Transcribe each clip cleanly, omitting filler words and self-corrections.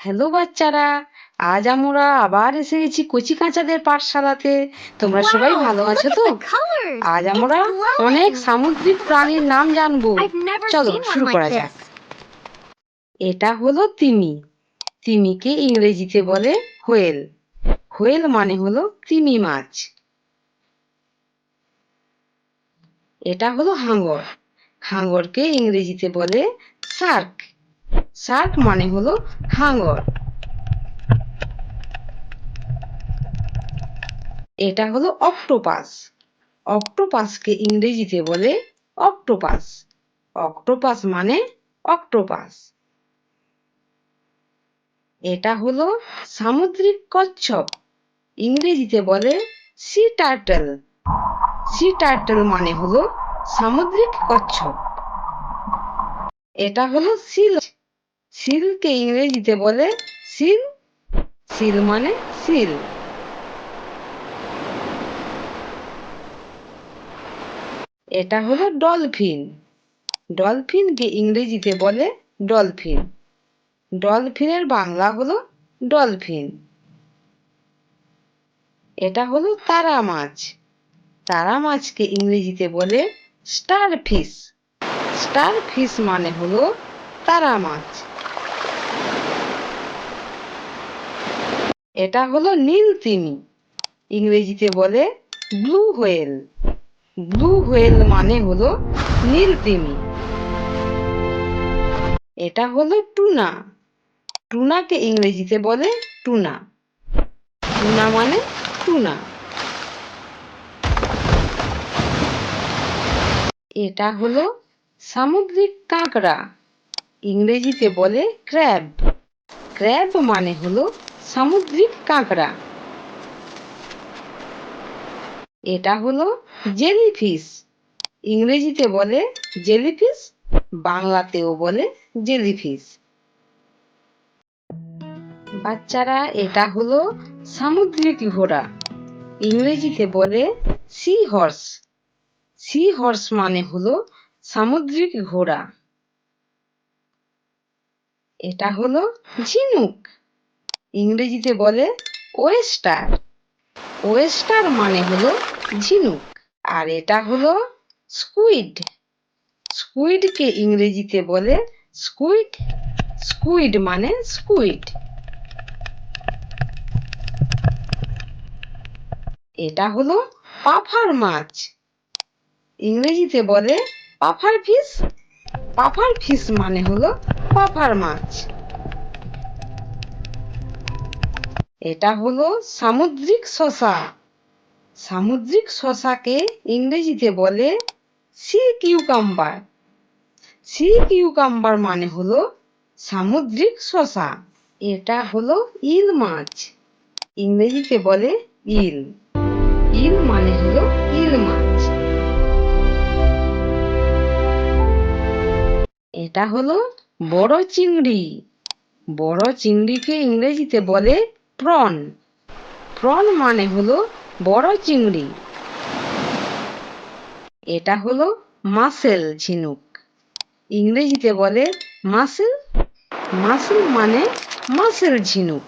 Hello বাচ্চারা, আজ আমরা আবার এসে গেছি কচি কাঁচাদের পাঠশালাতে। তোমরা সবাই Wow, ভালো look আছো at তো? the colors. আজ It's আমরা অনেক glowing. সামুদ্রিক প্রাণীর নাম জানবো। I've never চলো seen one শুরু like করা this. যাক। এটা হলো তিমি। তিমিকে ইংরেজিতে বলে হোয়েল। হোয়েল মানে হলো তিমি মাছ। এটা হলো হাঙর। হাঙরকে ইংরেজিতে বলে শার্ক। শার্ক মানে হলো হাঙর। এটা হলো অক্টোপাস। অক্টোপাসকে ইংরেজিতে বলে অক্টোপাস। অক্টোপাস মানে অক্টোপাস। এটা হলো সামুদ্রিক কচ্ছপ। ইংরেজিতে বলে সি টার্টল। সি টার্টল মানে হলো সামুদ্রিক কচ্ছপ। এটা হলো সিল। সিলকে ইংরেজিতে বলে সিল। সিল মানে সিল। এটা হলো ডলফিন। ডলফিনকে ইংরেজিতে বলে ডলফিন। ডলফিনের বাংলা হলো ডলফিন। এটা হলো তারা মাছ। তারা মাছকে ইংরেজিতে বলে স্টার ফিশ। স্টার ফিশ মানে হলো তারা মাছ। এটা হলো নীল তিমি। ইংরেজিতে বলে ব্লু হোয়েল। ব্লু হোয়েল মানে হলো নীল তিমি। এটা হলো টুনা। টুনাকে ইংরেজিতে বলে টুনা। টুনা মানে টুনা। এটা হলো সামুদ্রিক কাঁকড়া। ইংরেজিতে বলে ক্র্যাব। ক্র্যাব মানে হলো সামুদ্রিক কাঁকড়া। এটা হলো জেলিফিশ। ইংরেজিতে বলে জেলিফিশ, বাংলাতেও বলে জেলিফিশ। বাচ্চারা, এটা হলো সামুদ্রিক ঘোড়া। ইংরেজিতে বলে সি হর্স। সি হর্স মানে হলো সামুদ্রিক ঘোড়া। এটা হলো ঝিনুক। ইংরেজিতে বলে ওয়েস্টার। ওয়েস্টার মানে হলো ঝিনুক। আর এটা হলো স্কুইড। স্কুইডকে ইংরেজিতে বলে স্কুইড। স্কুইড মানে স্কুইড। এটা হলো পাফার মাছ। ইংরেজিতে বলে পাফার ফিশ। পাফার ফিশ মানে হলো পাফার মাছ। এটা হলো সামুদ্রিক শসা। সামুদ্রিক শসাকে ইংরেজিতে বলে সি কিউকাম্বার। সি কিউকাম্বার মানে হলো সামুদ্রিক শসা। এটা হলো ইল মাছ। ইংরেজিতে বলে ইল। ইল মানে হলো ইল মাছ। এটা হলো বড় চিংড়ি। বড় চিংড়িকে ইংরেজিতে বলে প্রন। প্রন মানে হলো বড় চিংড়ি। এটা হলো মাসেল ঝিনুক। ইংরেজিতে বলে মাসেল। মাসেল মানে মাসেল ঝিনুক।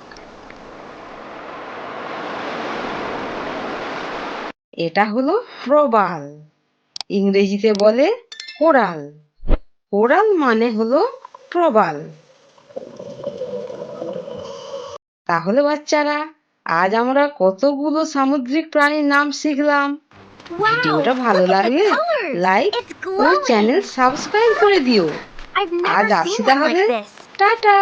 এটা হলো প্রবাল। ইংরেজিতে বলে কোরাল। কোরাল মানে হলো প্রবাল। তাহলে বাচ্চারা, আজ আমরা কতগুলো সামুদ্রিক প্রাণীর নাম শিখলাম। ভিডিওটা Wow, ভালো look at the লাগলে colors. লাইক It's ও চ্যানেল glowing. সাবস্ক্রাইব করে দিও। I've আজ never আসি seen one তাহলে, like this. টাটা।